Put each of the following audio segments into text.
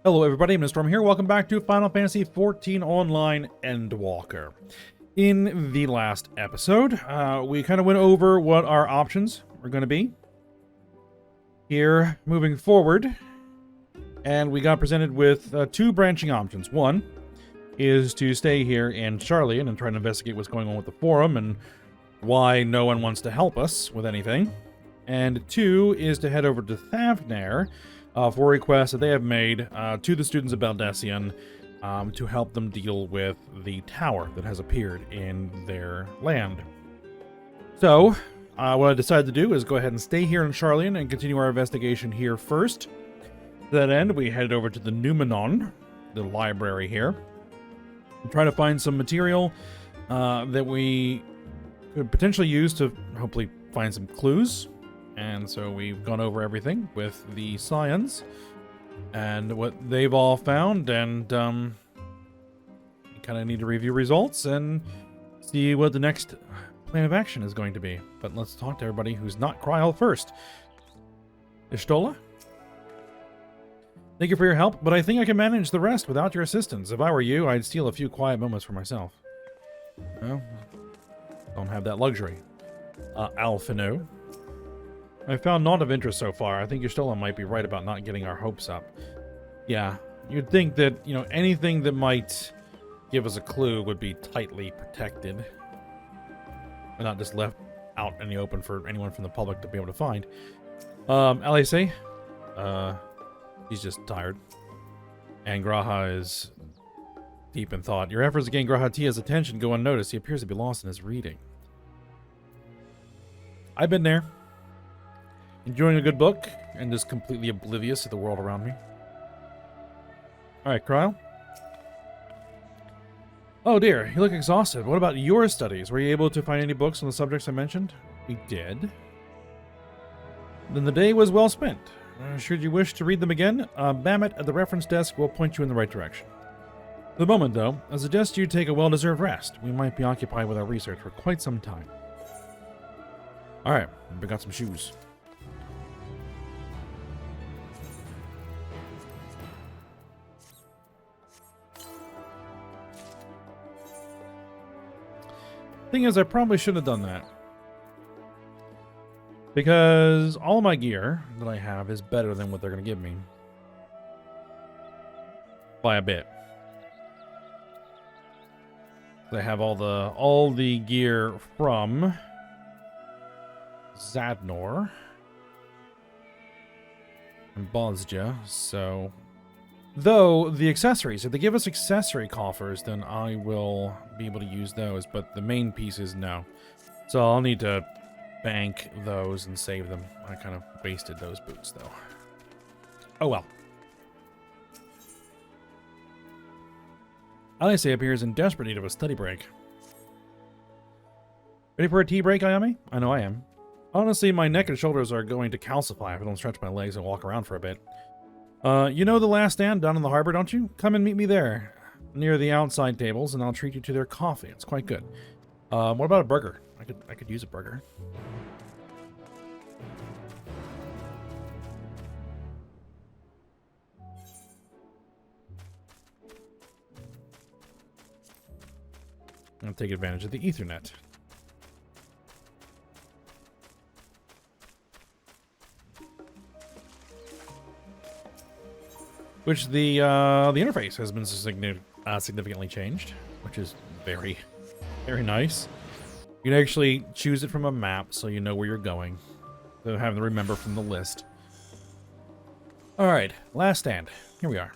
Hello everybody, I'm Storm here. Welcome back to Final Fantasy XIV Online Endwalker. In the last episode, we kind of went over what our options are going to be here moving forward, and we got presented with two branching options. One is to stay here in Charlian and try to investigate what's going on with the forum and why no one wants to help us with anything. And two is to head over to Thavnair for requests that they have made to the students of Baldesion to help them deal with the tower that has appeared in their land. So, what I decided to do is go ahead and stay here in Charlian and continue our investigation here first. To that end, we headed over to the Numenon, the library here, and try to find some material that we could potentially use to hopefully find some clues. And so we've gone over everything with the Scions and what they've all found, and we kind of need to review results and see what the next plan of action is going to be. But let's talk to everybody who's not Kryl first. Ishtola? Thank you for your help, but I think I can manage the rest without your assistance. If I were you, I'd steal a few quiet moments for myself. Well, don't have that luxury. Alphino. I found naught of interest so far. I think Ishtola might be right about not getting our hopes up. Yeah, you'd think that, anything that might give us a clue would be tightly protected. And not just left out in the open for anyone from the public to be able to find. Alice, he's just tired. And Graha is deep in thought. Your efforts to gain Graha Tia's attention go unnoticed. He appears to be lost in his reading. I've been there. Enjoying a good book, and just completely oblivious to the world around me. Alright, Kryl. Oh dear, you look exhausted. What about your studies? Were you able to find any books on the subjects I mentioned? We did. Then the day was well spent. Should you wish to read them again, Bamet at the reference desk will point you in the right direction. For the moment, though, I suggest you take a well-deserved rest. We might be occupied with our research for quite some time. Alright, we got some shoes. Thing is, I probably shouldn't have done that. Because all my gear that I have is better than what they're going to give me. By a bit. I have all the gear from Zadnor and Bosja, so... Though, the accessories, if they give us accessory coffers, then I will be able to use those, but the main pieces, no. So I'll need to bank those and save them. I kind of wasted those boots, though. Oh well. Alice appears in desperate need of a study break. Ready for a tea break, Ayame? I know I am. Honestly, my neck and shoulders are going to calcify if I don't stretch my legs and walk around for a bit. You know the last stand down in the harbor, don't you? Come and meet me there, near the outside tables, and I'll treat you to their coffee. It's quite good. What about a burger? I could use a burger. I'll take advantage of the Ethernet. Which the interface has been significantly changed, which is very, very nice. You can actually choose it from a map, so you know where you're going. So having to remember from the list. All right, last stand. Here we are.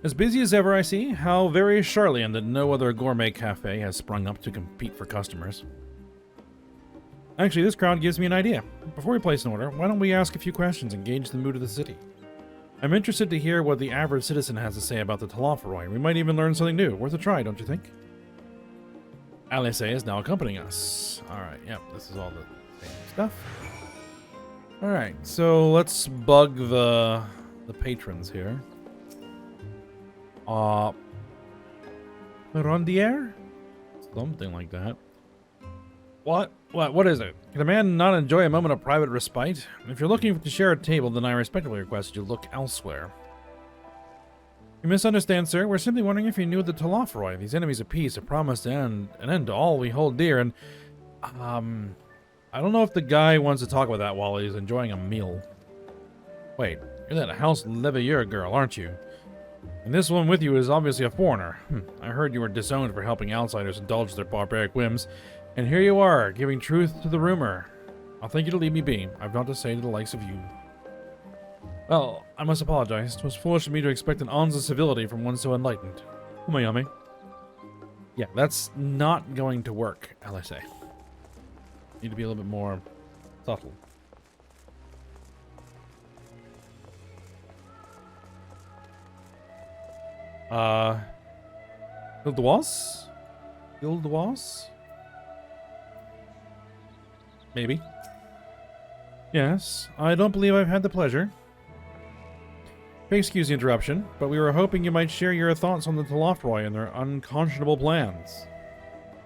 As busy as ever, I see. How very Charlian that no other gourmet cafe has sprung up to compete for customers. Actually, this crowd gives me an idea. Before we place an order, why don't we ask a few questions and gauge the mood of the city? I'm interested to hear what the average citizen has to say about the Talaferoi. We might even learn something new. Worth a try, don't you think? Alice is now accompanying us. Alright, yep, this is all the same stuff. Alright, so let's bug the patrons here. Rondier? Something like that. What is it? Can a man not enjoy a moment of private respite? If you're looking to share a table, then I respectfully request you look elsewhere. You misunderstand, sir. We're simply wondering if you knew the Telophroi, these enemies of peace, have promised to end an end to all we hold dear, and, I don't know if the guy wants to talk about that while he's enjoying a meal. Wait, you're that House Leveilleur girl, aren't you? And this one with you is obviously a foreigner. I heard you were disowned for helping outsiders indulge their barbaric whims, and here you are, giving truth to the rumor. I'll thank you to leave me be. I've naught to say to the likes of you. Well, I must apologize. It was foolish of me to expect an ounce of civility from one so enlightened. Umayami. Yeah, that's not going to work, LSA. Need to be a little bit more subtle. Ildois? Ildois? Maybe. Yes, I don't believe I've had the pleasure. Excuse the interruption, but we were hoping you might share your thoughts on the Telophroi and their unconscionable plans.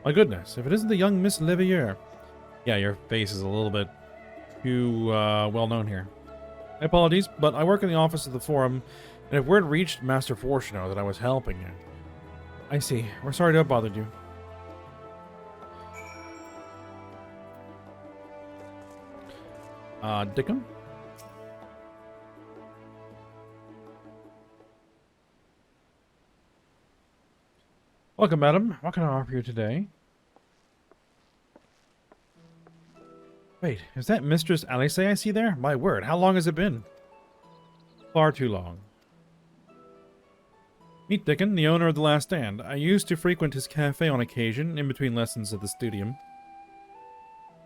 My goodness, if it isn't the young Miss Leveilleur. Yeah, your face is a little bit too well known here. My apologies, but I work in the office of the Forum, and if word reached Master Fortuno that I was helping you. I see. We're sorry to have bothered you. Dickham? Welcome, madam. What can I offer you today? Wait, is that Mistress Alice I see there? My word, how long has it been? Far too long. Meet Dickon, the owner of The Last Stand. I used to frequent his cafe on occasion, in between lessons at the studium.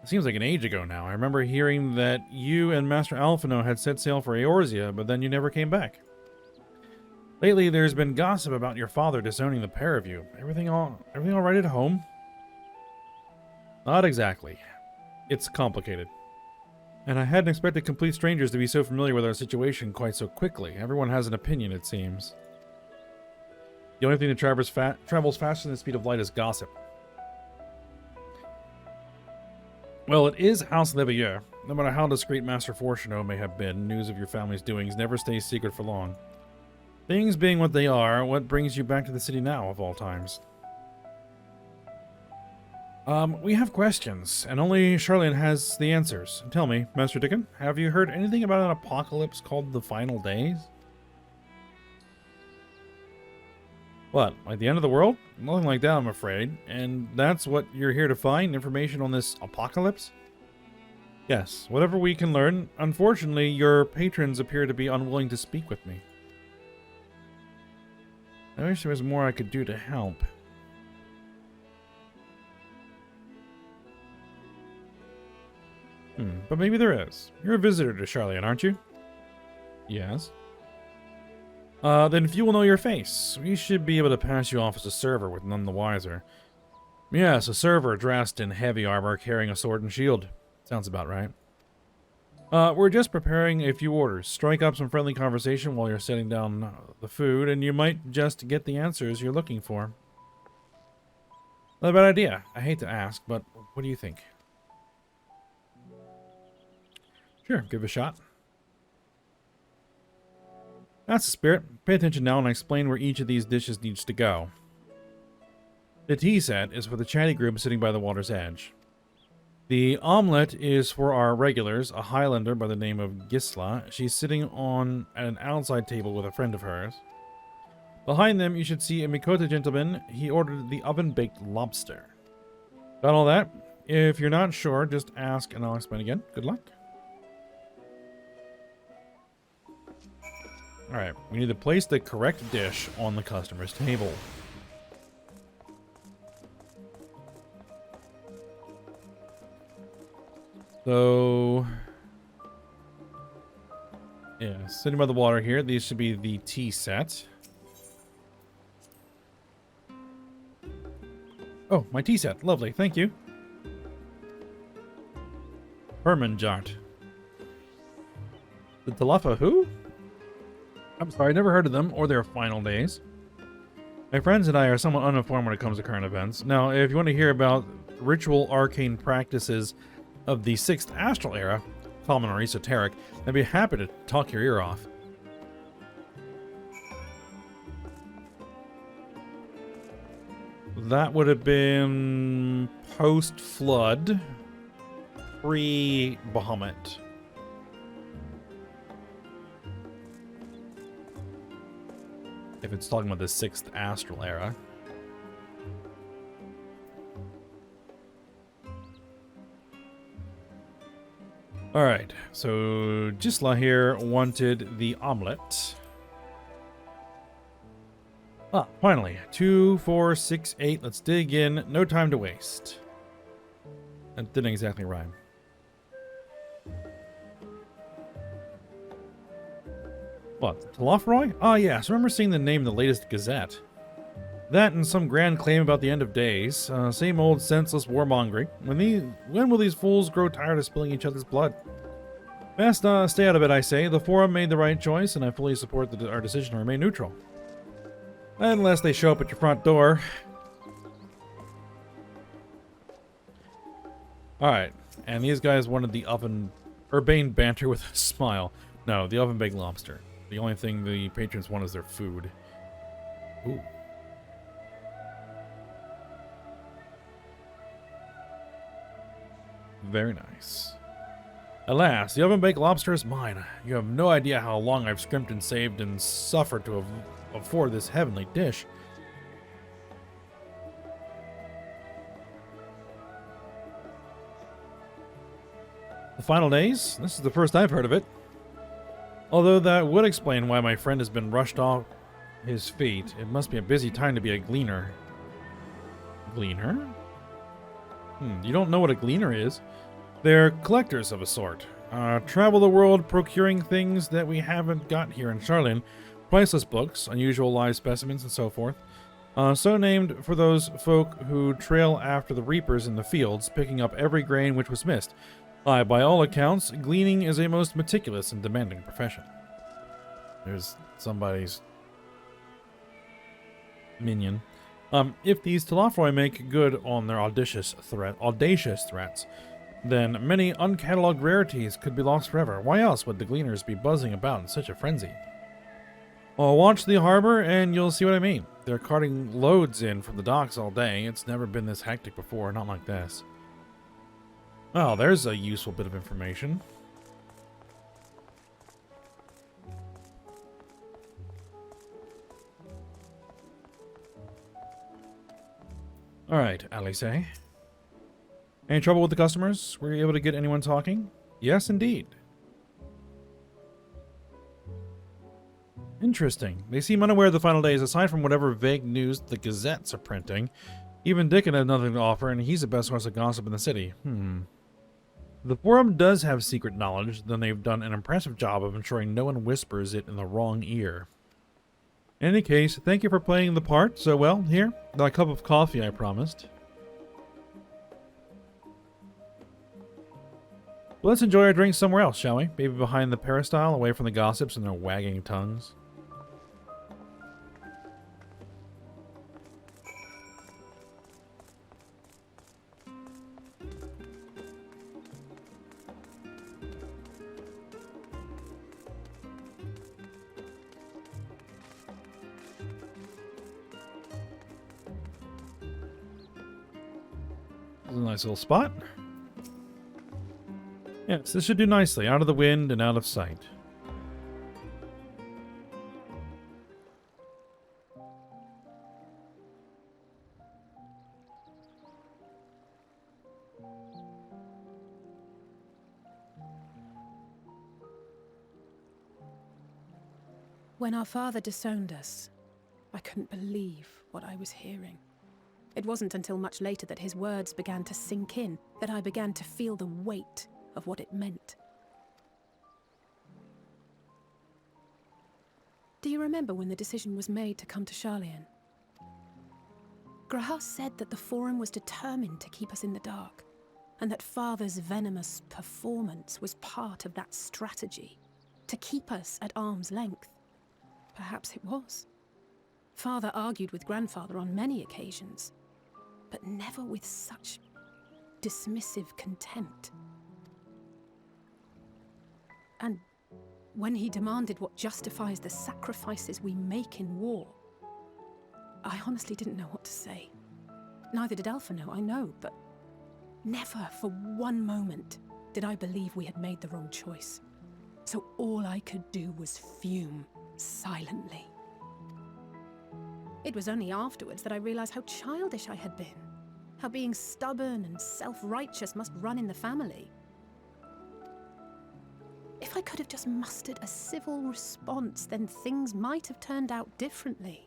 It seems like an age ago now. I remember hearing that you and Master Alphino had set sail for Eorzea, but then you never came back. Lately, there's been gossip about your father disowning the pair of you. Everything all right at home? Not exactly. It's complicated. And I hadn't expected complete strangers to be so familiar with our situation quite so quickly. Everyone has an opinion, it seems. The only thing that travels faster than the speed of light is gossip. Well, it is House Leveilleur. No matter how discreet Master Fortuno may have been, news of your family's doings never stays secret for long. Things being what they are, what brings you back to the city now, of all times? We have questions, and only Charlene has the answers. Tell me, Master Dickon, have you heard anything about an apocalypse called the Final Days? What, like the end of the world? Nothing like that, I'm afraid. And that's what you're here to find? Information on this apocalypse? Yes, whatever we can learn. Unfortunately, your patrons appear to be unwilling to speak with me. I wish there was more I could do to help. But maybe there is. You're a visitor to Charlene, aren't you? Yes. Then few will know your face. We should be able to pass you off as a server with none the wiser. Yes, a server dressed in heavy armor carrying a sword and shield. Sounds about right. We're just preparing a few orders. Strike up some friendly conversation while you're setting down the food, and you might just get the answers you're looking for. Not a bad idea. I hate to ask, but what do you think? Sure, give it a shot. That's the spirit. Pay attention now and I explain where each of these dishes needs to go. The tea set is for the chatty group sitting by the water's edge. The omelette is for our regulars, a Highlander by the name of Gisla. She's sitting on an outside table with a friend of hers. Behind them, you should see a Mikota gentleman. He ordered the oven-baked lobster. Got all that? If you're not sure, just ask and I'll explain again. Good luck. Alright, we need to place the correct dish on the customer's table. So, yeah, sitting by the water here, these should be the tea set. Oh, my tea set. Lovely, thank you. Hermanjart. The Talafa who? I'm sorry, I never heard of them or their final days. My friends and I are somewhat uninformed when it comes to current events. Now, if you want to hear about ritual arcane practices of the 6th Astral Era, common or esoteric, I'd be happy to talk your ear off. That would have been post-flood, pre-Bahamut. If it's talking about the 6th Astral Era. Alright, so Gisla here wanted the omelet. Ah, finally. 2, 4, 6, 8. Let's dig in. No time to waste. That didn't exactly rhyme. What? Telofroy? Ah, yes. I remember seeing the name in the latest Gazette. That and some grand claim about the end of days. Same old senseless warmongering. When will these fools grow tired of spilling each other's blood? Best stay out of it, I say. The Forum made the right choice, and I fully support our decision to remain neutral. Unless they show up at your front door. Alright, and these guys wanted the urbane banter with a smile. No, the oven-baked lobster. The only thing the patrons want is their food. Ooh. Very nice. Alas, the oven-baked lobster is mine. You have no idea how long I've scrimped and saved and suffered to afford this heavenly dish. The final days? This is the first I've heard of it. Although that would explain why my friend has been rushed off his feet. It must be a busy time to be a gleaner. Gleaner? You don't know what a gleaner is? They're collectors of a sort. Travel the world procuring things that we haven't got here in Charlene. Priceless books, unusual live specimens, and so forth. So named for those folk who trail after the reapers in the fields, picking up every grain which was missed. By all accounts, gleaning is a most meticulous and demanding profession. There's somebody's minion. If these Telofroi make good on their audacious threats, then many uncatalogued rarities could be lost forever. Why else would the gleaners be buzzing about in such a frenzy? Well, watch the harbor and you'll see what I mean. They're carting loads in from the docks all day. It's never been this hectic before, not like this. Oh, there's a useful bit of information. Alright, Alice. Any trouble with the customers? Were you able to get anyone talking? Yes, indeed. Interesting. They seem unaware of the final days, aside from whatever vague news the gazettes are printing. Even Dickon had nothing to offer, and he's the best source of gossip in the city. The Forum does have secret knowledge, then they've done an impressive job of ensuring no one whispers it in the wrong ear. In any case, thank you for playing the part so well. Here, that cup of coffee I promised. Let's enjoy our drinks somewhere else, shall we? Maybe behind the peristyle, away from the gossips and their wagging tongues. This is a nice little spot. Yes, this should do nicely. Out of the wind and out of sight. When our father disowned us, I couldn't believe what I was hearing. It wasn't until much later that his words began to sink in, that I began to feel the weight of what it meant. Do you remember when the decision was made to come to Charlene? Graham said that the Forum was determined to keep us in the dark, and that Father's venomous performance was part of that strategy, to keep us at arm's length. Perhaps it was. Father argued with grandfather on many occasions, but never with such dismissive contempt. And when he demanded what justifies the sacrifices we make in war, I honestly didn't know what to say. Neither did Alpha know, I know, but never for one moment did I believe we had made the wrong choice. So all I could do was fume silently. It was only afterwards that I realized how childish I had been, how being stubborn and self-righteous must run in the family. If I could have just mustered a civil response, then things might have turned out differently.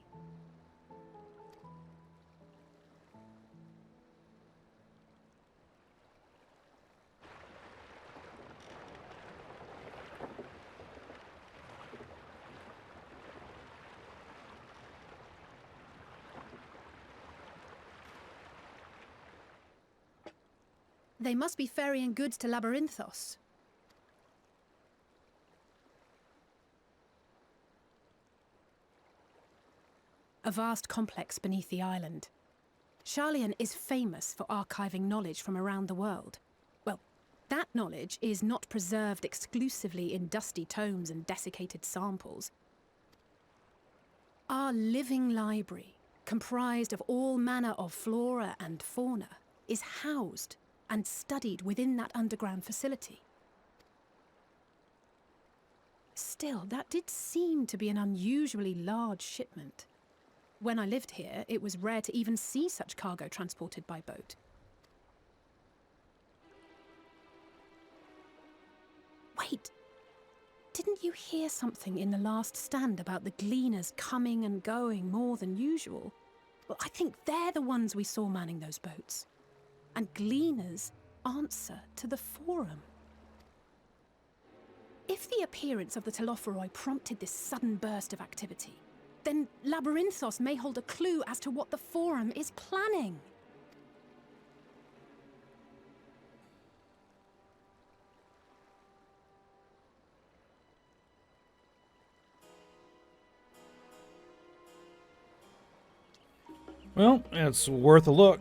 They must be ferrying goods to Labyrinthos. A vast complex beneath the island. Sharlayan is famous for archiving knowledge from around the world. Well, that knowledge is not preserved exclusively in dusty tomes and desiccated samples. Our living library, comprised of all manner of flora and fauna, is housed and studied within that underground facility. Still, that did seem to be an unusually large shipment. When I lived here, it was rare to even see such cargo transported by boat. Wait, didn't you hear something in the last stand about the gleaners coming and going more than usual? Well, I think they're the ones we saw manning those boats. And gleaners answer to the Forum. If the appearance of the Telophoroi prompted this sudden burst of activity, then Labyrinthos may hold a clue as to what the Forum is planning. Well, it's worth a look.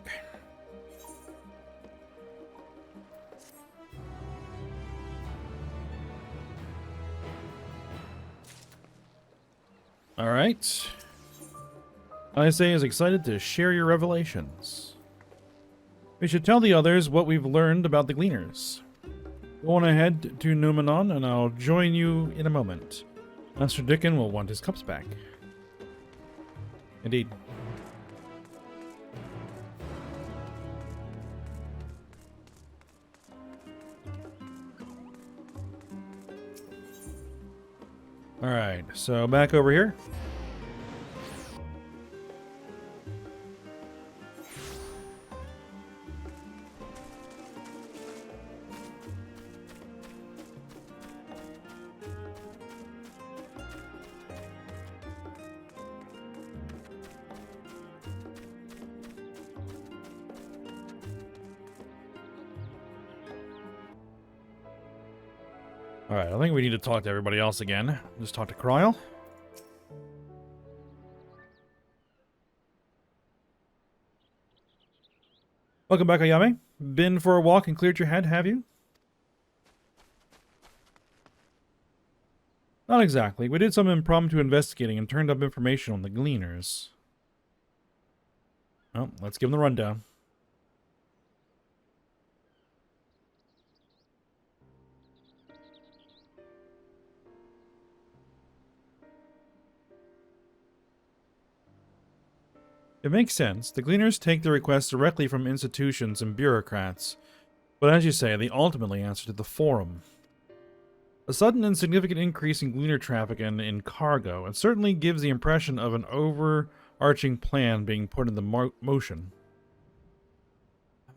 Alright. Isay is excited to share your revelations. We should tell the others what we've learned about the Gleaners. Go on ahead to Numenon, and I'll join you in a moment. Master Dickon will want his cups back. Indeed. Alright, so back over here. Alright, I think we need to talk to everybody else again. Just talk to Kryl. Welcome back, Ayame. Been for a walk and cleared your head, have you? Not exactly. We did some impromptu investigating and turned up information on the Gleaners. Well, let's give them the rundown. It makes sense. The Gleaners take their requests directly from institutions and bureaucrats. But as you say, they ultimately answer to the Forum. A sudden and significant increase in Gleaner traffic and in cargo, and certainly gives the impression of an overarching plan being put into motion.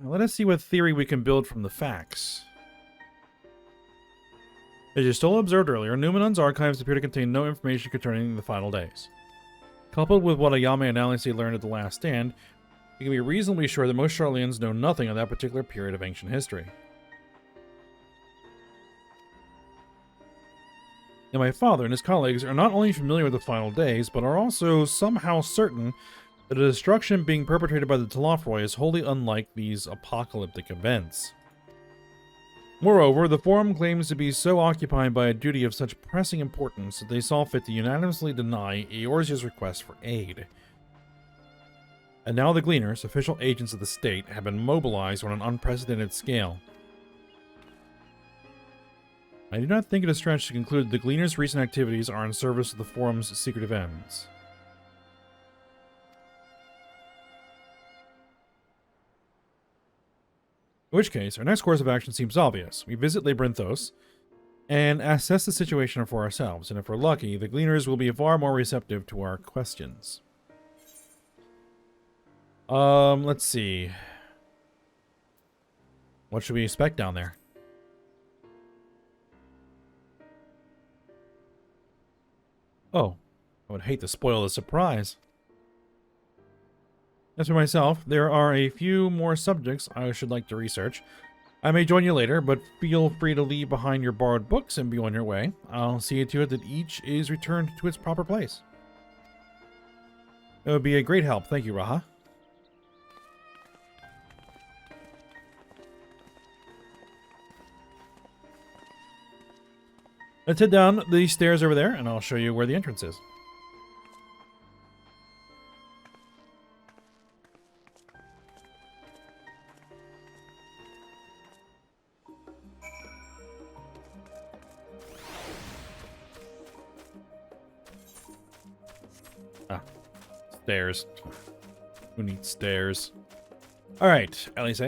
Let us see what theory we can build from the facts. As you still observed earlier, Numenon's archives appear to contain no information concerning the final days. Coupled with what Ayame and Alice learned at the last stand, we can be reasonably sure that most Sharlayans know nothing of that particular period of ancient history. And my father and his colleagues are not only familiar with the final days, but are also somehow certain that the destruction being perpetrated by the Telafroi is wholly unlike these apocalyptic events. Moreover, the Forum claims to be so occupied by a duty of such pressing importance that they saw fit to unanimously deny Eorzea's request for aid. And now the Gleaners, official agents of the state, have been mobilized on an unprecedented scale. I do not think it a stretch to conclude that the Gleaners' recent activities are in service of the Forum's secretive ends. In which case, our next course of action seems obvious. We visit Labyrinthos and assess the situation for ourselves, and if we're lucky, the Gleaners will be far more receptive to our questions. Let's see. What should we expect down there? Oh, I would hate to spoil the surprise. As for myself, there are a few more subjects I should like to research. I may join you later, but feel free to leave behind your borrowed books and be on your way. I'll see to it that each is returned to its proper place. It would be a great help. Thank you, Raha. Let's head down the stairs over there, and I'll show you where the entrance is. Ah, stairs. Who needs stairs? Alright, Alice.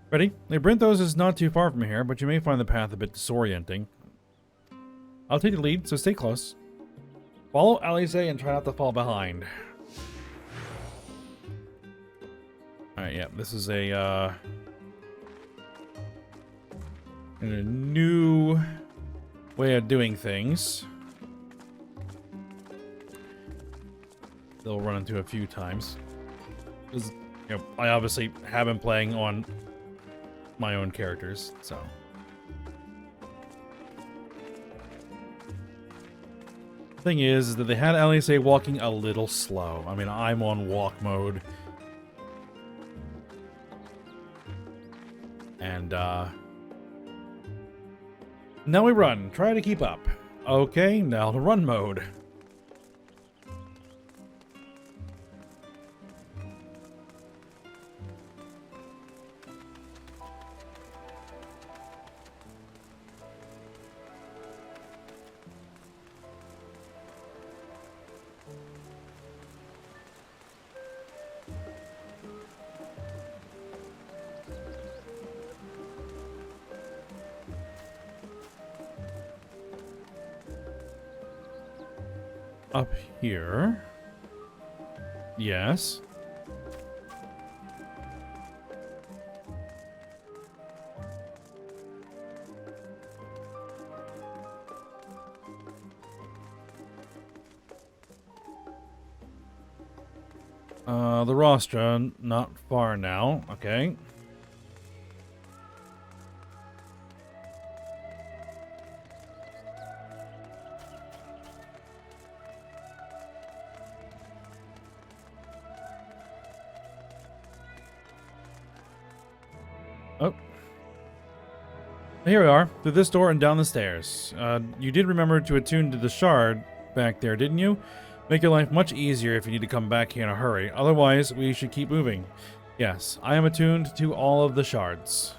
Ready? Labyrinthos is not too far from here, but you may find the path a bit disorienting. I'll take the lead, so stay close. Follow Alice and try not to fall behind. Alright, yeah, this is a new way of doing things. They'll run into a few times. Because, you know, I obviously have been playing on my own characters, so. Thing is that they had Alice walking a little slow. I mean, I'm on walk mode. And, now we run. Try to keep up. Okay, now to run mode. Up here. Yes. The rostra, not far now. Okay. Oh. Here we are, through this door and down the stairs. You did remember to attune to the shard back there, didn't you? Make your life much easier if you need to come back here in a hurry. Otherwise, we should keep moving. Yes, I am attuned to all of the shards.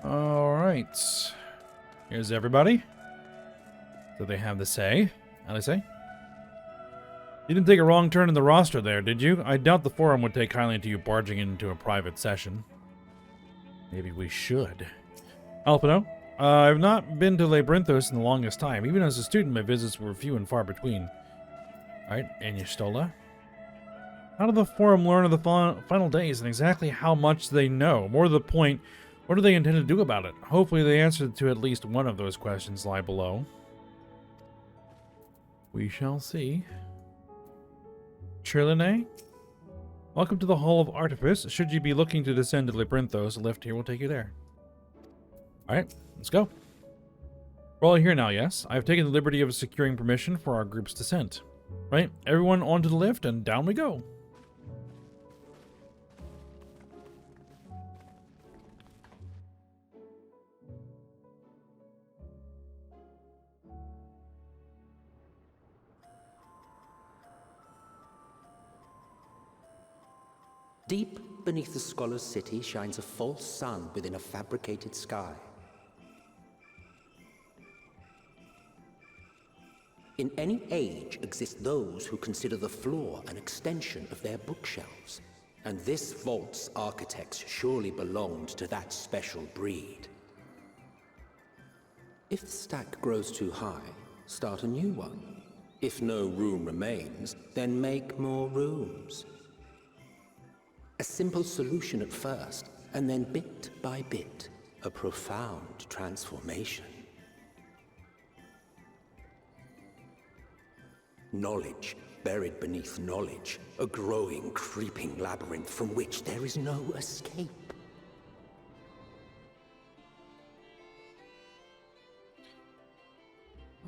Alright. Here's everybody. So they have the say. How do they say? You didn't take a wrong turn in the roster there, did you? I doubt the forum would take kindly to you barging into a private session. Maybe we should. Alpino, I've not been to Labyrinthos in the longest time. Even as a student, my visits were few and far between. Alright, and Stola. How did the Forum learn of the final days and exactly how much they know? More to the point, what do they intend to do about it? Hopefully the answer to at least one of those questions lie below. We shall see. Chirline? Welcome to the Hall of Artifice. Should you be looking to descend to Labyrinthos, a lift here will take you there. Alright, let's go. We're all here now, yes? I've taken the liberty of securing permission for our group's descent. Right? Everyone onto the lift, and down we go. Deep beneath the scholar's city shines a false sun within a fabricated sky. In any age exist those who consider the floor an extension of their bookshelves, and this vault's architects surely belonged to that special breed. If the stack grows too high, start a new one. If no room remains, then make more rooms. A simple solution at first, and then bit by bit, a profound transformation. Knowledge buried beneath knowledge, a growing, creeping labyrinth from which there is no escape.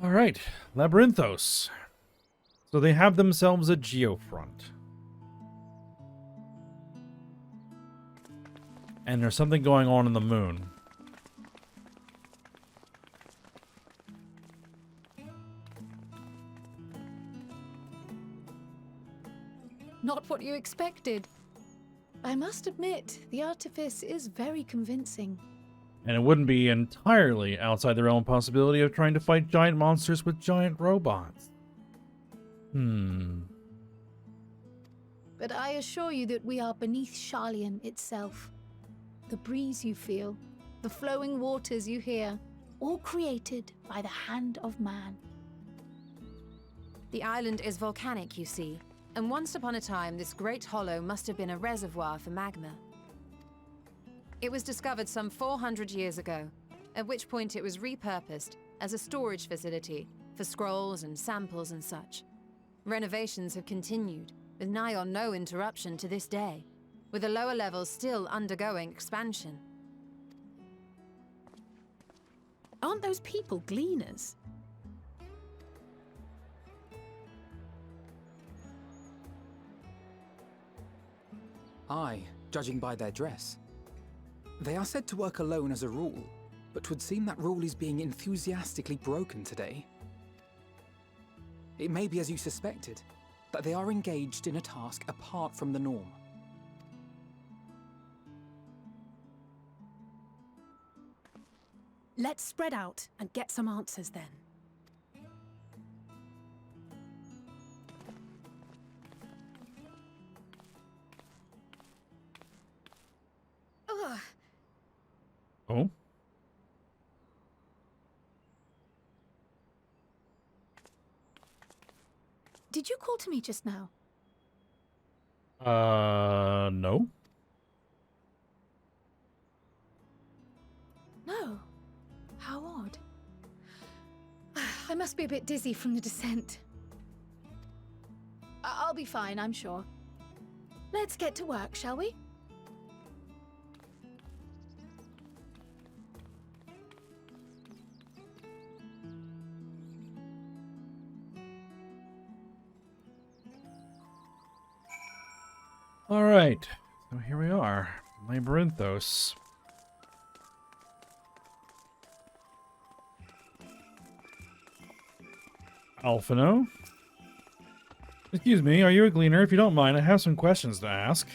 All right, Labyrinthos. So they have themselves a geofront. And there's something going on in the moon. Not what you expected. I must admit, the artifice is very convincing. And it wouldn't be entirely outside the realm of possibility of trying to fight giant monsters with giant robots. But I assure you that we are beneath Sharlayan itself. The breeze you feel, the flowing waters you hear, all created by the hand of man. The island is volcanic, you see, and once upon a time this great hollow must have been a reservoir for magma. It was discovered some 400 years ago, at which point it was repurposed as a storage facility for scrolls and samples and such. Renovations have continued, with nigh on no interruption to this day, with the lower levels still undergoing expansion. Aren't those people gleaners? Aye, judging by their dress. They are said to work alone as a rule, but 'twould seem that rule is being enthusiastically broken today. It may be as you suspected, that they are engaged in a task apart from the norm. Let's spread out and get some answers then. Ugh. Oh? Did you call to me just now? No. No. How odd. I must be a bit dizzy from the descent. I'll be fine, I'm sure. Let's get to work, shall we? All right. So here we are. Labyrinthos. Alphino? Excuse me, are you a gleaner? If you don't mind, I have some questions to ask.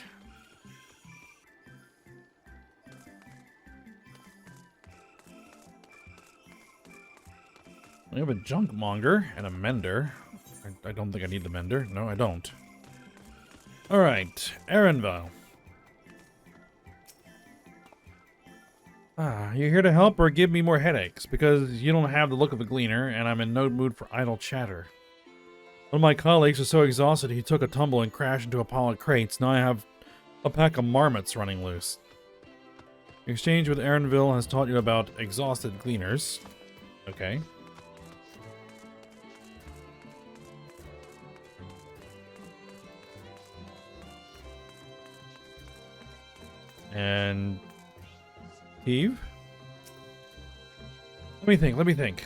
We have a junk monger and a mender. I don't think I need the mender. No, I don't. Alright, Erenville. You here to help or give me more headaches? Because you don't have the look of a gleaner, and I'm in no mood for idle chatter. One of my colleagues was so exhausted he took a tumble and crashed into a pile of crates. Now I have a pack of marmots running loose. Exchange with Erenville has taught you about exhausted gleaners. Okay. And Eve? Let me think.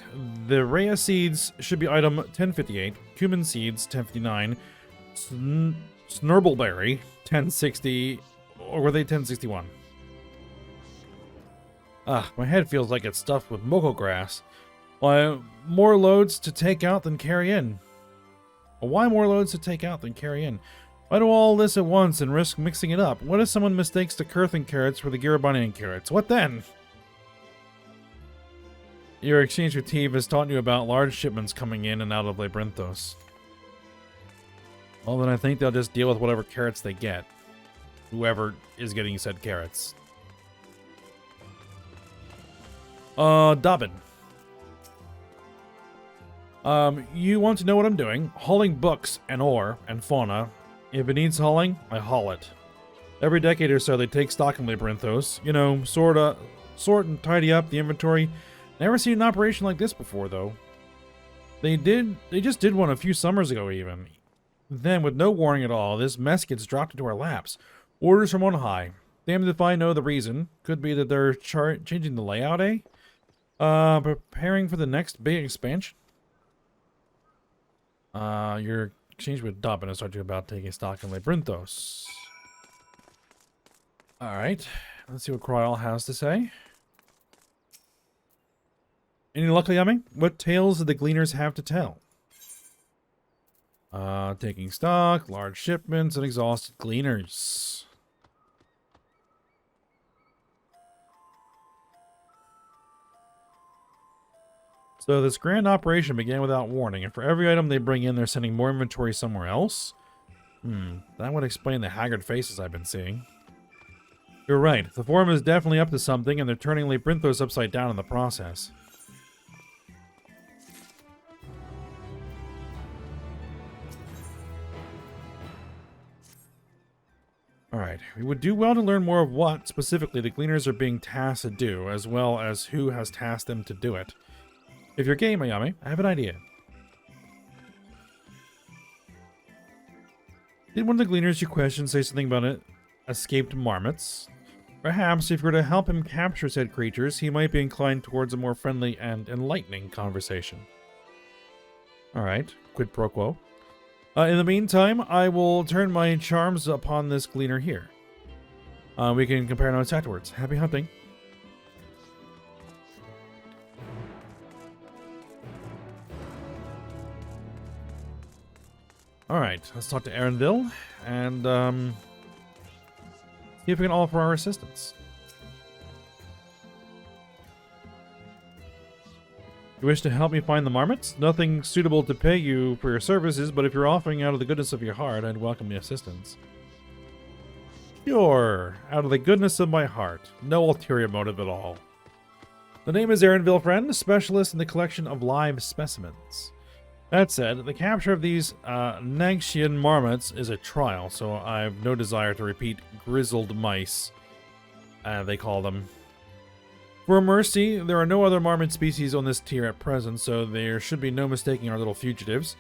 The Rhea seeds should be item 1058, cumin seeds 1059, Snurbleberry 1060, or were they 1061? Ah, my head feels like it's stuffed with moko grass. Why, more loads to take out than carry in. Why more loads to take out than carry in? Why do all this at once and risk mixing it up? What if someone mistakes the Kurthan carrots for the Garabanian carrots? What then? Your exchange with Teve has taught you about large shipments coming in and out of Labyrinthos. Well, then I think they'll just deal with whatever carrots they get. Whoever is getting said carrots. Dobbin. You want to know what I'm doing? Hauling books and ore and fauna. If it needs hauling, I haul it. Every decade or so, they take stock in Labyrinthos. You know, sort and tidy up the inventory. Never seen an operation like this before, though. They just did one a few summers ago, even. Then, with no warning at all, this mess gets dropped into our laps. Orders from on high. Damned if I know the reason. Could be that they're changing the layout, eh? Preparing for the next big expansion? Your exchange with Dobbin has taught you about taking stock in Labyrinthos. Alright, let's see what Croyle has to say. Any luck, Yummy? What tales do the gleaners have to tell? Taking stock, large shipments, and exhausted gleaners. So this grand operation began without warning, and for every item they bring in, they're sending more inventory somewhere else? That would explain the haggard faces I've been seeing. You're right, the Forum is definitely up to something, and they're turning Labyrinthos upside down in the process. Alright, we would do well to learn more of what, specifically, the Gleaners are being tasked to do, as well as who has tasked them to do it. If you're game, Ayame, I have an idea. Did one of the Gleaners you questioned say something about it? Escaped marmots? Perhaps if you were to help him capture said creatures, he might be inclined towards a more friendly and enlightening conversation. Alright, quid pro quo. In the meantime, I will turn my charms upon this Gleaner here. We can compare notes afterwards. Happy hunting. Alright, let's talk to Erenville, and see if we can offer our assistance. You wish to help me find the marmots? Nothing suitable to pay you for your services, but if you're offering out of the goodness of your heart, I'd welcome the assistance. Sure, out of the goodness of my heart. No ulterior motive at all. The name is Erenville, friend, specialist in the collection of live specimens. That said, the capture of these Nagshian marmots is a trial, so I've no desire to repeat grizzled mice, they call them. For mercy, there are no other marmot species on this tier at present, so there should be no mistaking our little fugitives.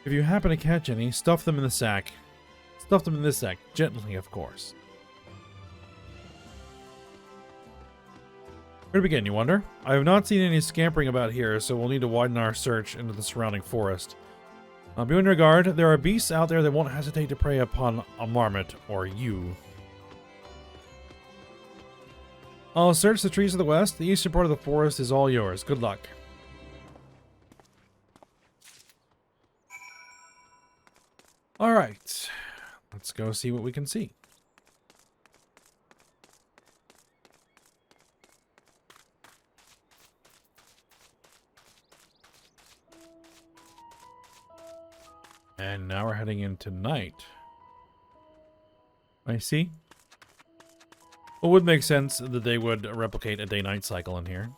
If you happen to catch any, stuff them in the sack. Stuff them in this sack, gently, of course. Where to begin, you wonder? I have not seen any scampering about here, so we'll need to widen our search into the surrounding forest. Be on your guard, there are beasts out there that won't hesitate to prey upon a marmot or you. I'll search the trees to the west. The eastern part of the forest is all yours. Good luck. Alright. Let's go see what we can see. And now we're heading into night. I see. It would make sense that they would replicate a day-night cycle in here.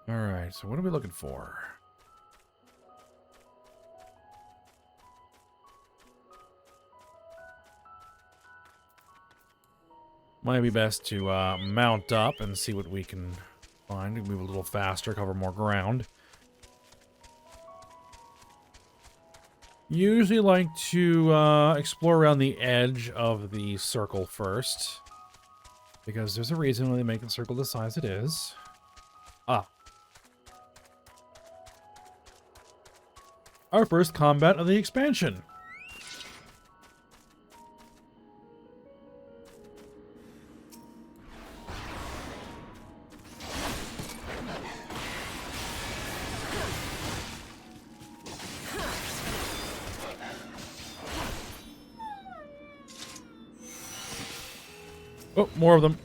Alright, so what are we looking for? Might be best to mount up and see what we can find. Move a little faster, cover more ground. Usually like to explore around the edge of the circle first. Because there's a reason why they make the circle the size it is. Ah. Our first combat of the expansion. Oh, more of them.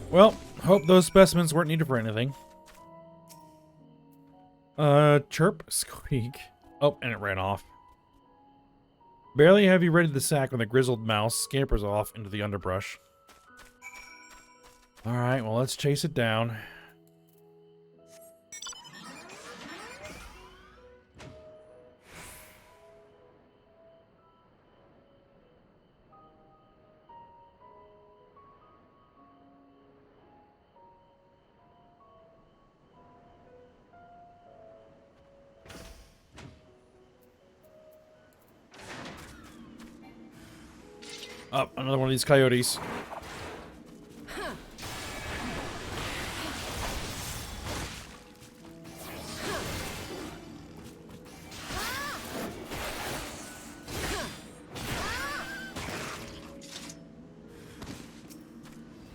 Well, hope those specimens weren't needed for anything. Chirp, squeak. Oh, and it ran off. Barely have you readied the sack when the grizzled mouse scampers off into the underbrush. Alright, well, let's chase it down. Up, another one of these coyotes.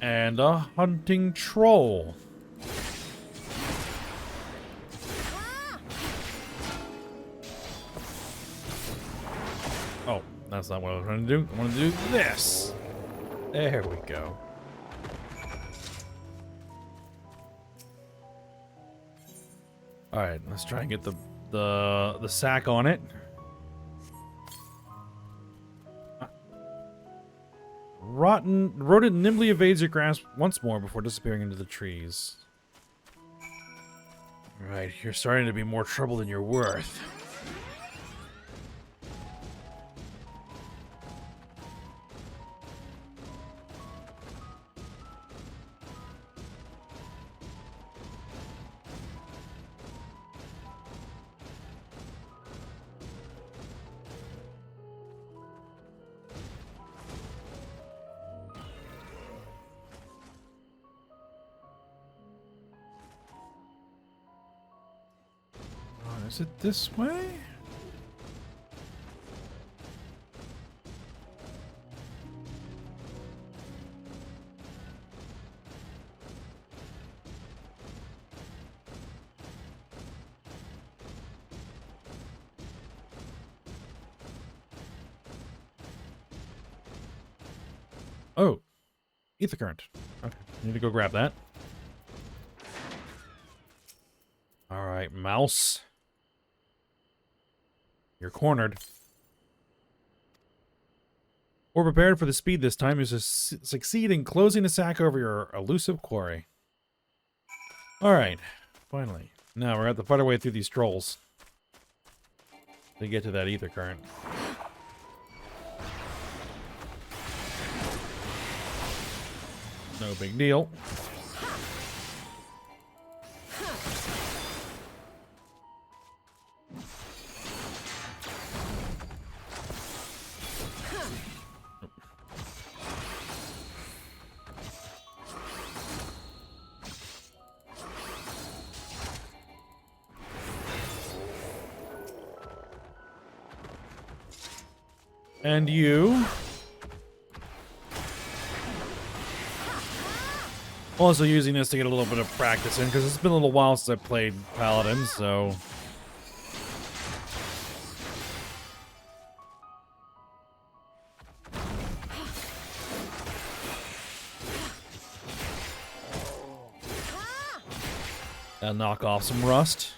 And a hunting troll. Oh, that's not what I was trying to do. I want to do this. There we go. All right, let's try and get the sack on it. Rodent nimbly evades your grasp once more before disappearing into the trees. Right, you're starting to be more trouble than you're worth. Is it this way? Oh, ether current. Okay, need to go grab that. All right, mouse. You're cornered. Or prepared for the speed this time is to succeed in closing the sack over your elusive quarry. Alright, finally. Now we're going to have to fight our way through these trolls to get to that ether current. No big deal. And you. Also using this to get a little bit of practice in, because it's been a little while since I played Paladin, so... That'll knock off some rust.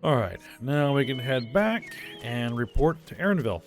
Alright, now we can head back and report to Erinville.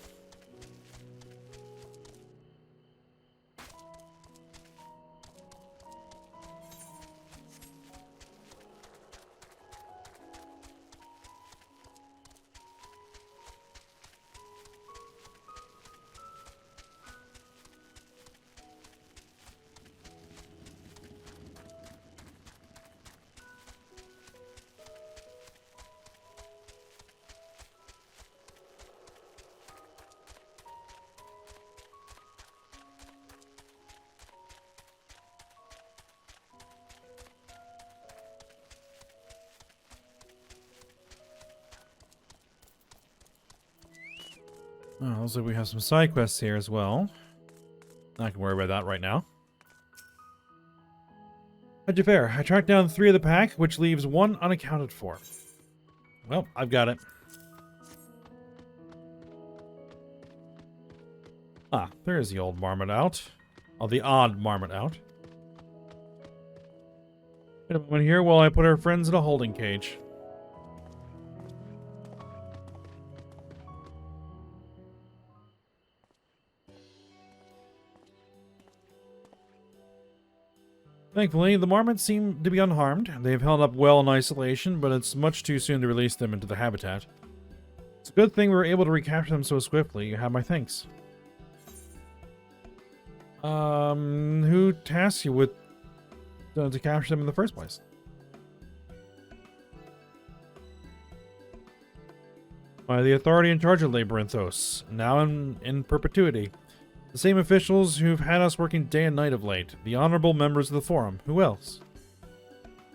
Oh, looks like we have some side quests here as well. Not gonna worry about that right now. How'd you fare? I tracked down 3 of the pack, which leaves 1 unaccounted for. Well, I've got it. Ah, there's the old marmot out. Oh, the odd marmot out. Wait a moment here while I put our friends in a holding cage. Thankfully, the marmots seem to be unharmed. They've held up well in isolation, but it's much too soon to release them into the habitat. It's a good thing we were able to recapture them so swiftly. You have my thanks. Who tasked you with to capture them in the first place? By the authority in charge of Labyrinthos, now in perpetuity. The same officials who've had us working day and night of late. The honorable members of the Forum. Who else?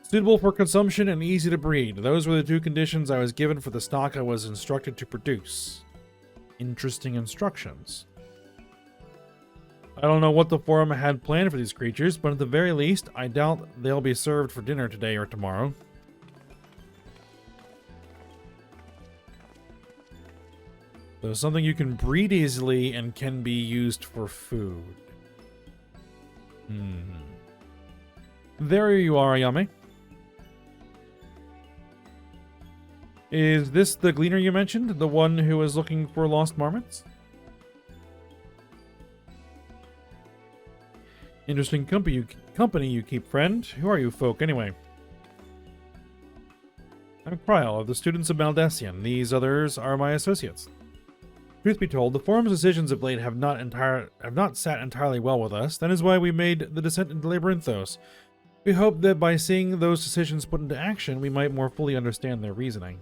Suitable for consumption and easy to breed. Those were the 2 conditions I was given for the stock I was instructed to produce. Interesting instructions. I don't know what the Forum had planned for these creatures, but at the very least, I doubt they'll be served for dinner today or tomorrow. So something you can breed easily and can be used for food. There you are, Ayame. Is this the gleaner you mentioned? The one who was looking for lost marmots? Interesting company you keep, friend. Who are you folk, anyway? I'm Kryal of the students of Maldesian. These others are my associates. Truth be told, the Forum's decisions of late have not sat entirely well with us. That is why we made the descent into Labyrinthos. We hope that by seeing those decisions put into action, we might more fully understand their reasoning.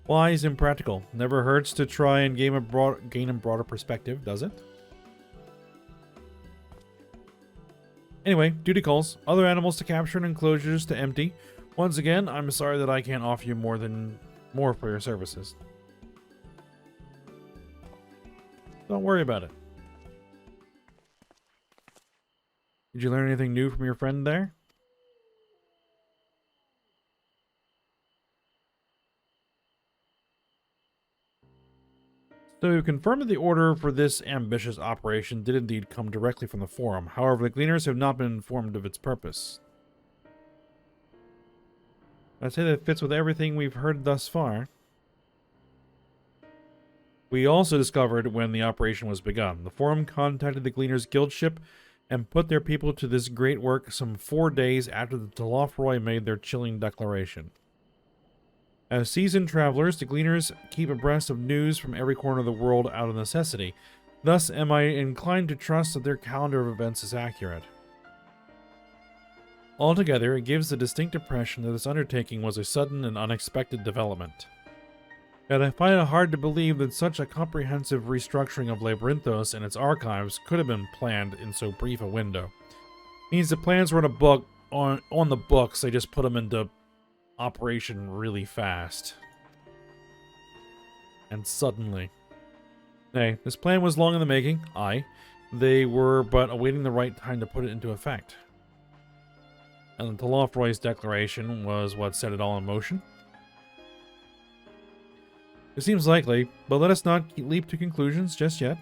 Wise and practical. Never hurts to try and gain a broader perspective, does it? Anyway, duty calls. Other animals to capture and enclosures to empty. Once again, I'm sorry that I can't offer you more for your services. Don't worry about it. Did you learn anything new from your friend there? So we've confirmed that the order for this ambitious operation did indeed come directly from the Forum. However, the Gleaners have not been informed of its purpose. I'd say that fits with everything we've heard thus far. We also discovered when the operation was begun. The Forum contacted the Gleaners Guild ship and put their people to this great work some 4 days after the Talofroy made their chilling declaration. As seasoned travelers, the Gleaners keep abreast of news from every corner of the world out of necessity. Thus am I inclined to trust that their calendar of events is accurate. Altogether, it gives the distinct impression that this undertaking was a sudden and unexpected development. Yet I find it hard to believe that such a comprehensive restructuring of Labyrinthos and its archives could have been planned in so brief a window. It means the plans were on the books, they just put them into operation really fast. And suddenly. Nay, this plan was long in the making, aye. They were but awaiting the right time to put it into effect. And Talofroy's declaration was what set it all in motion. It seems likely, but let us not leap to conclusions just yet.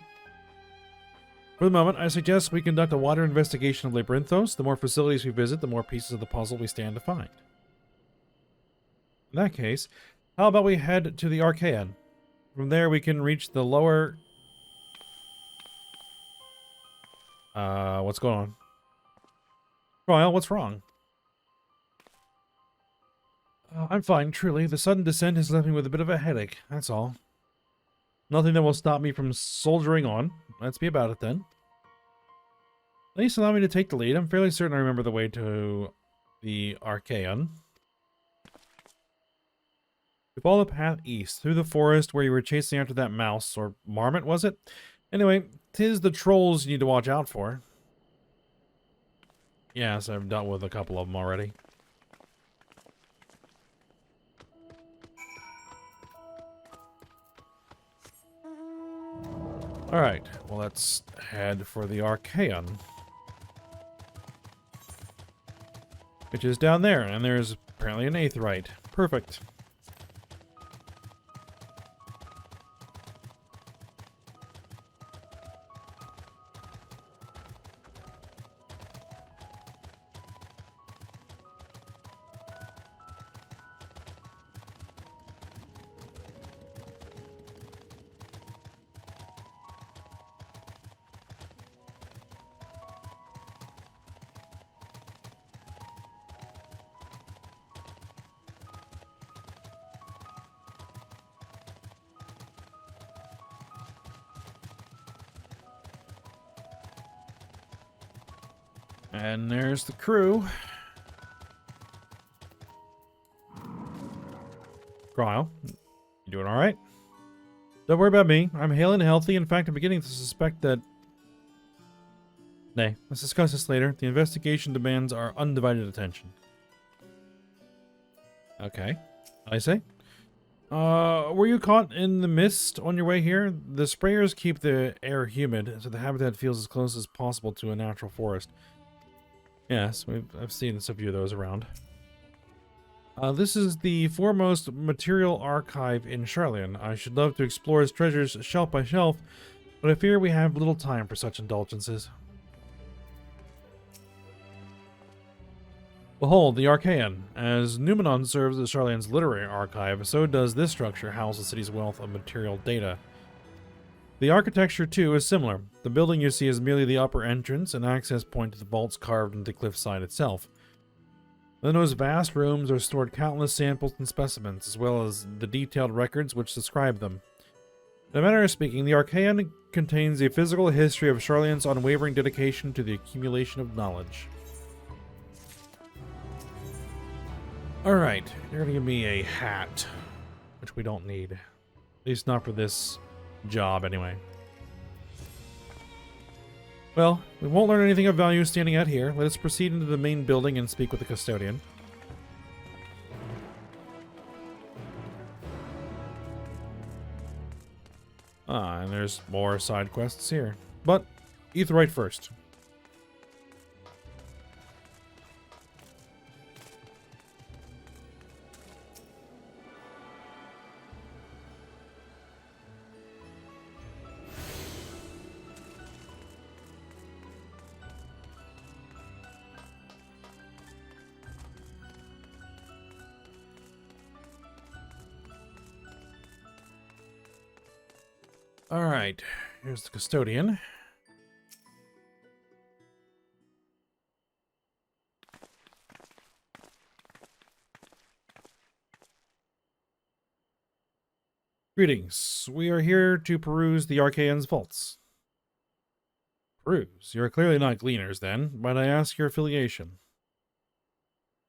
For the moment, I suggest we conduct a wider investigation of Labyrinthos. The more facilities we visit, the more pieces of the puzzle we stand to find. In that case, how about we head to the Archaean? From there we can reach the lower... what's going on? Royal, what's wrong? I'm fine, truly. The sudden descent has left me with a bit of a headache, that's all. Nothing that will stop me from soldiering on. Let's be about it then. At least allow me to take the lead. I'm fairly certain I remember the way to the Archaean. We follow the path east, through the forest where you were chasing after that mouse, or marmot, was it? Anyway, 'tis the trolls you need to watch out for. Yes, I've dealt with a couple of them already. Alright, well let's head for the Archaean. Which is down there, and there's apparently an aetheryte. Perfect. And there's the crew. Cryle, you doing alright? Don't worry about me. I'm hale and healthy. In fact, I'm beginning to suspect that... Nay, let's discuss this later. The investigation demands our undivided attention. Okay. I say? Were you caught in the mist on your way here? The sprayers keep the air humid, so the habitat feels as close as possible to a natural forest. Yes, I've seen a few of those around. This is the foremost material archive in Charlian. I should love to explore its treasures shelf by shelf, but I fear we have little time for such indulgences. Behold, the Archaean. As Numenon serves as Charlian's literary archive, so does this structure house the city's wealth of material data. The architecture, too, is similar. The building you see is merely the upper entrance, an access point to the vaults carved into the cliffside itself. In those vast rooms are stored countless samples and specimens, as well as the detailed records which describe them. In a manner of speaking, the Archaean contains a physical history of Charlian's unwavering dedication to the accumulation of knowledge. Alright, you're gonna give me a hat, which we don't need. At least not for this job, anyway. Well, we won't learn anything of value standing out here. Let us proceed into the main building and speak with the custodian. Ah, and there's more side quests here. But, aetheryte first. Alright, here's the custodian. Greetings. We are here to peruse the Archaean's vaults. Peruse? You are clearly not gleaners, then. Might I ask your affiliation?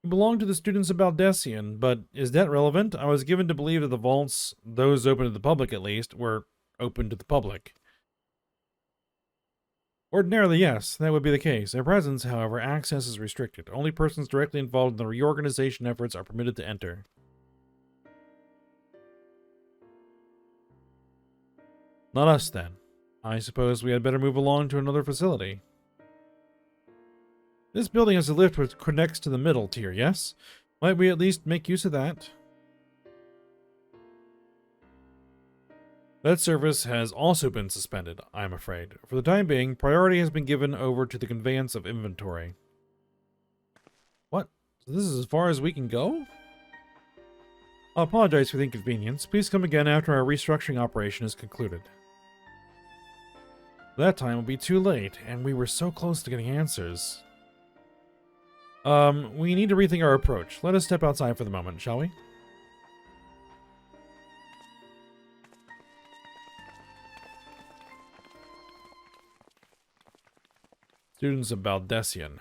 You belong to the students of Baldessian, but is that relevant? I was given to believe that the vaults, those open to the public at least, were open to the public. Ordinarily, yes, that would be the case. At present, however, access is restricted. Only persons directly involved in the reorganization efforts are permitted to enter. Not us, then. I suppose we had better move along to another facility. This building has a lift which connects to the middle tier, yes? Might we at least make use of that? That service has also been suspended, I am afraid. For the time being, priority has been given over to the conveyance of inventory. What? So this is as far as we can go? I apologize for the inconvenience. Please come again after our restructuring operation is concluded. That time will be too late, and we were so close to getting answers. We need to rethink our approach. Let us step outside for the moment, shall we? Students of Baldessian.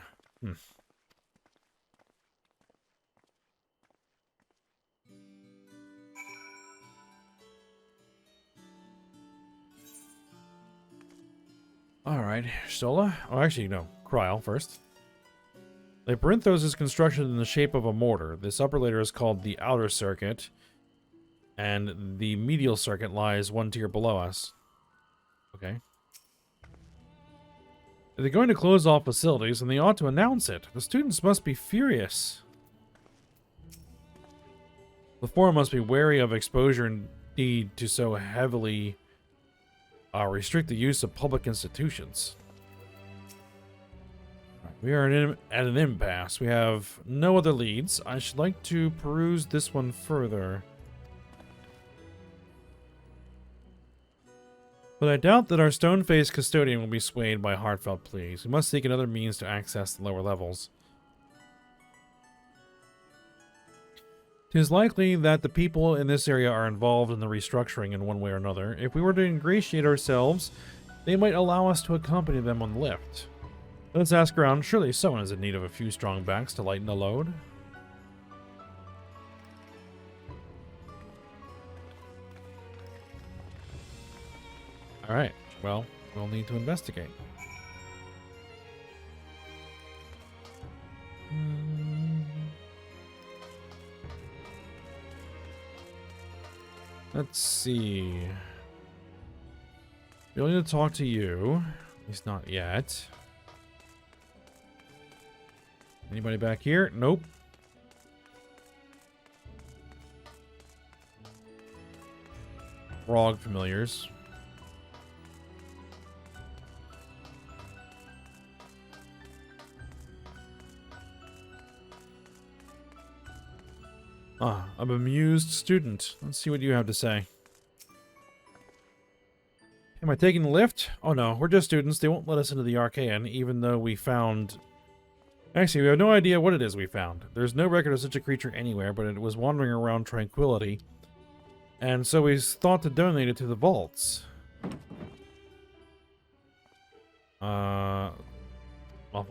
Alright, Stola. Oh, actually, no. Kryl first. Labyrinthos is constructed in the shape of a mortar. This upper layer is called the outer circuit, and the medial circuit lies one tier below us. Okay. They're going to close all facilities, and they ought to announce it. The students must be furious. The Forum must be wary of exposure and need to so heavily restrict the use of public institutions. We are at an impasse. We have no other leads. I should like to peruse this one further. But I doubt that our stone-faced custodian will be swayed by heartfelt pleas. We must seek another means to access the lower levels. 'Tis likely that the people in this area are involved in the restructuring in one way or another. If we were to ingratiate ourselves, they might allow us to accompany them on the lift. Let's ask around. Surely someone is in need of a few strong backs to lighten the load. Alright, well, we'll need to investigate. Let's see. We'll need to talk to you. He's not yet. Anybody back here? Nope. Frog familiars. Ah, a bemused student. Let's see what you have to say. Am I taking the lift? Oh no, we're just students. They won't let us into the Archaean, even though we found... Actually, we have no idea what it is we found. There's no record of such a creature anywhere, but it was wandering around Tranquility. And so we thought to donate it to the vaults. Awful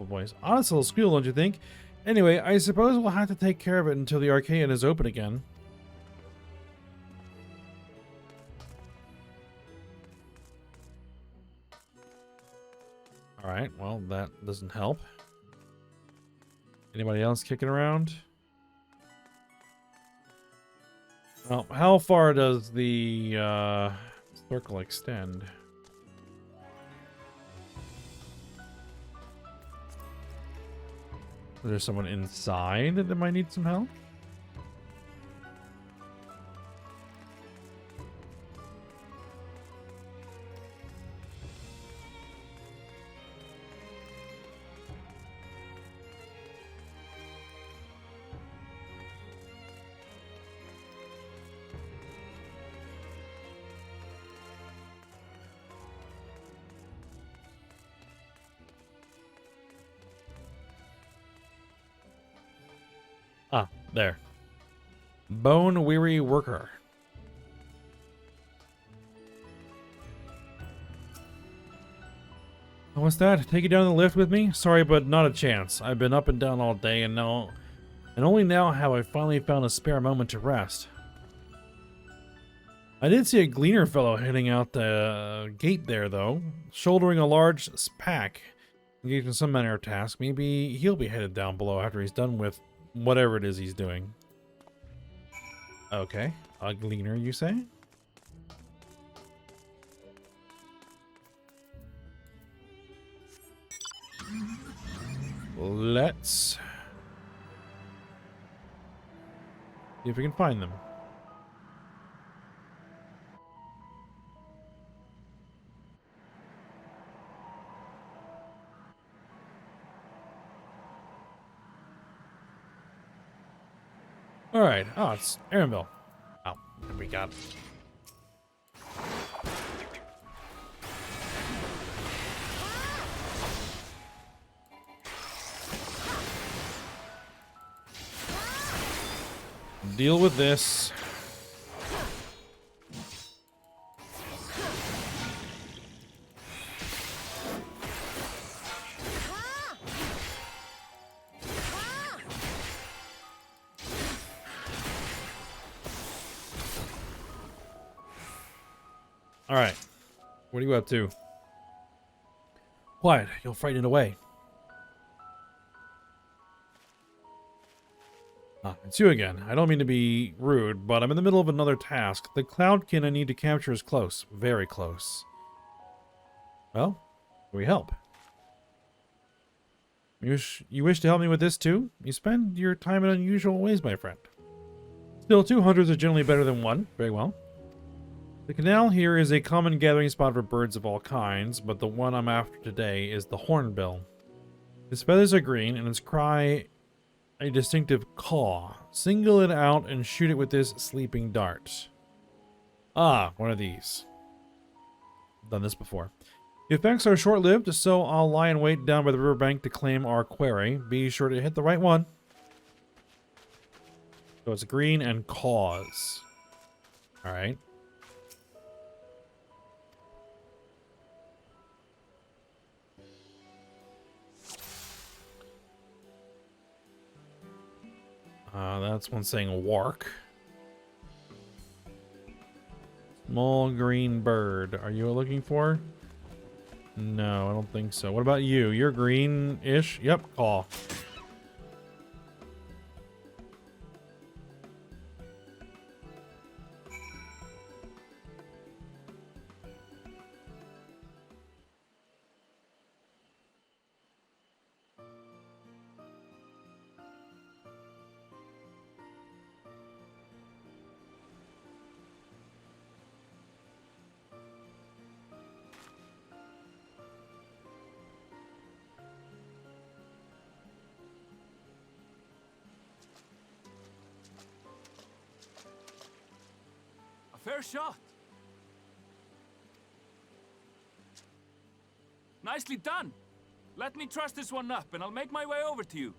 voice. Honest little squeal, don't you think? Anyway, I suppose we'll have to take care of it until the Archaean is open again. Alright, well, that doesn't help. Anybody else kicking around? Well, how far does the circle extend? Is there someone inside that might need some help? Ah, there. Bone-weary worker. Oh, what's that? Take you down the lift with me? Sorry, but not a chance. I've been up and down all day, and only now have I finally found a spare moment to rest. I did see a gleaner fellow heading out the gate there, though, shouldering a large pack, engaged in some manner of task. Maybe he'll be headed down below after he's done with whatever it is he's doing. Okay. A gleaner, you say? Let's see if we can find them. Alright. Oh, it's Aaronville. What we got? Deal with this. All right. What are you up to? Quiet. You'll frighten it away. Ah, it's you again. I don't mean to be rude, but I'm in the middle of another task. The cloudkin I need to capture is close. Very close. Well, we help. You wish to help me with this too? You spend your time in unusual ways, my friend. Still, 2 hunters are generally better than 1. Very well. The canal here is a common gathering spot for birds of all kinds, but the one I'm after today is the hornbill. His feathers are green, and his cry a distinctive caw. Single it out and shoot it with this sleeping dart. Ah, one of these. Done this before. The effects are short-lived, so I'll lie in wait down by the riverbank to claim our quarry. Be sure to hit the right one. So it's green and caws. Alright. That's one saying wark. Small green bird. Are you looking for? No, I don't think so. What about you? You're green-ish? Yep, caw. Fair shot. Nicely done. Let me truss this one up and I'll make my way over to you.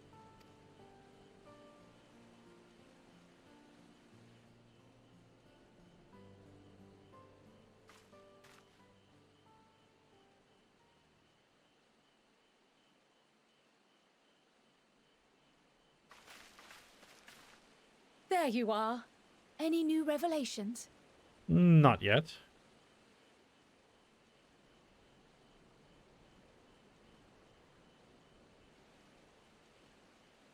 There you are. Any new revelations? Not yet.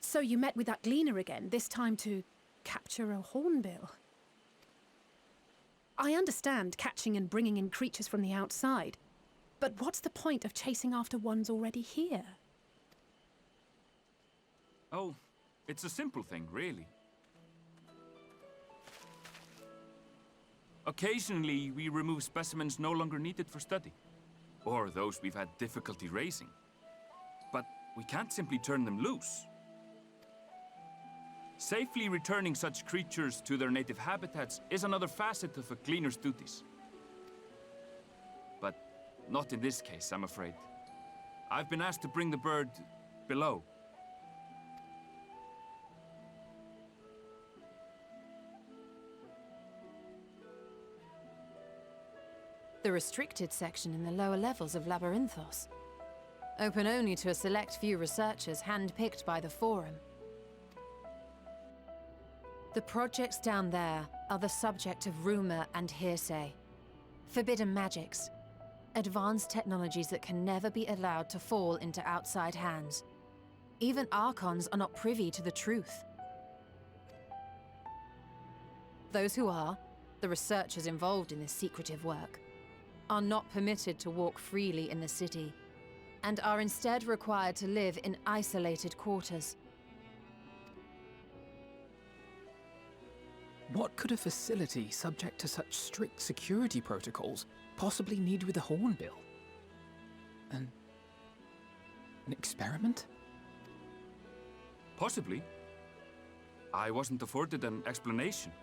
So you met with that gleaner again, this time to capture a hornbill. I understand catching and bringing in creatures from the outside, but what's the point of chasing after ones already here? Oh, it's a simple thing, really. Occasionally, we remove specimens no longer needed for study, or those we've had difficulty raising. But we can't simply turn them loose. Safely returning such creatures to their native habitats is another facet of a cleaner's duties. But not in this case, I'm afraid. I've been asked to bring the bird below. The restricted section in the lower levels of Labyrinthos. Open only to a select few researchers hand-picked by the Forum. The projects down there are the subject of rumor and hearsay. Forbidden magics. Advanced technologies that can never be allowed to fall into outside hands. Even Archons are not privy to the truth. Those who are, the researchers involved in this secretive work, are not permitted to walk freely in the city, and are instead required to live in isolated quarters. What could a facility subject to such strict security protocols possibly need with a hornbill? An experiment? Possibly. I wasn't afforded an explanation.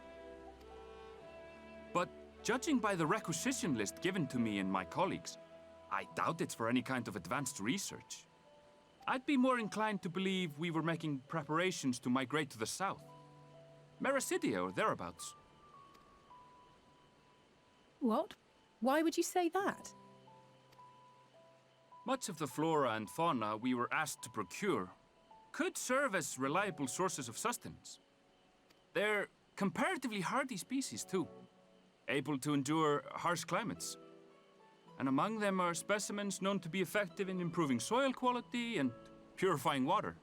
Judging by the requisition list given to me and my colleagues, I doubt it's for any kind of advanced research. I'd be more inclined to believe we were making preparations to migrate to the south. Mericidia or thereabouts. What? Why would you say that? Much of the flora and fauna we were asked to procure could serve as reliable sources of sustenance. They're comparatively hardy species, too, able to endure harsh climates. And among them are specimens known to be effective in improving soil quality and purifying water.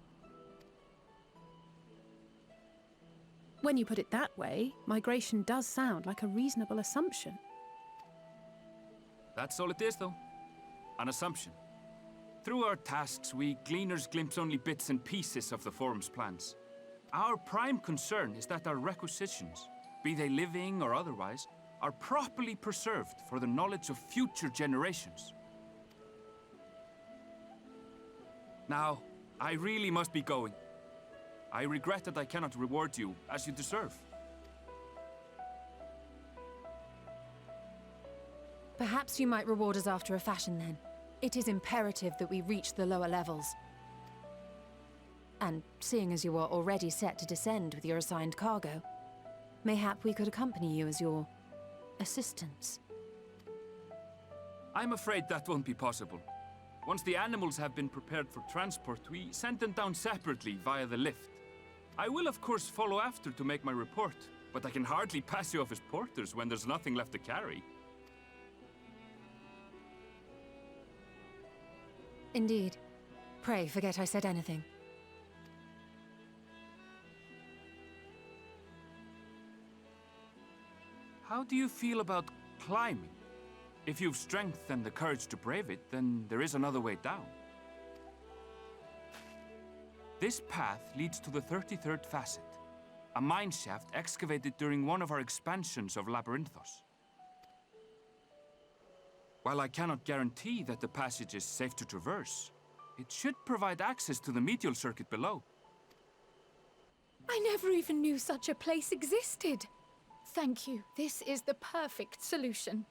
When you put it that way, migration does sound like a reasonable assumption. That's all it is, though. An assumption. Through our tasks, we gleaners glimpse only bits and pieces of the Forum's plans. Our prime concern is that our requisitions, be they living or otherwise, are properly preserved for the knowledge of future generations. Now, I really must be going. I regret that I cannot reward you as you deserve. Perhaps you might reward us after a fashion then. It is imperative that we reach the lower levels. And seeing as you are already set to descend with your assigned cargo, mayhap we could accompany you as your assistants. I'm afraid that won't be possible. Once the animals have been prepared for transport, we send them down separately via the lift. I will of course follow after to make my report, but I can hardly pass you off as porters when there's nothing left to carry. Indeed. Pray forget I said anything. How do you feel about climbing? If you've strength and the courage to brave it, then there is another way down. This path leads to the 33rd facet, a mine shaft excavated during one of our expansions of Labyrinthos. While I cannot guarantee that the passage is safe to traverse, it should provide access to the medial circuit below. I never even knew such a place existed. Thank you. This is the perfect solution.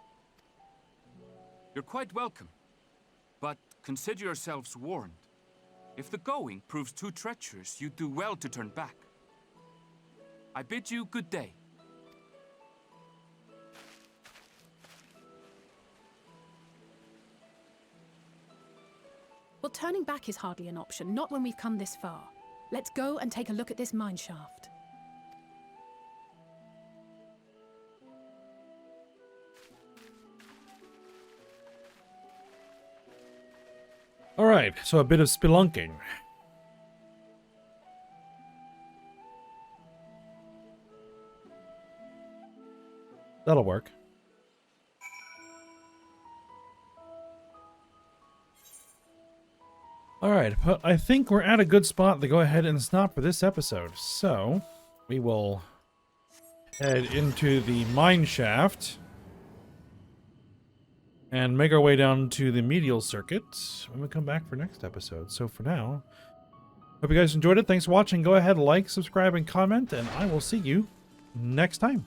You're quite welcome, but consider yourselves warned. If the going proves too treacherous, you do well to turn back. I bid you good day. Well, turning back is hardly an option, not when we've come this far. Let's go and take a look at this mine shaft. All right, so a bit of spelunking. That'll work. All right, but I think we're at a good spot to go ahead and stop for this episode. So we will head into the mine shaft and make our way down to the medial circuit when we come back for next episode. So for now, hope you guys enjoyed it. Thanks for watching. Go ahead, like, subscribe, and comment, and I will see you next time.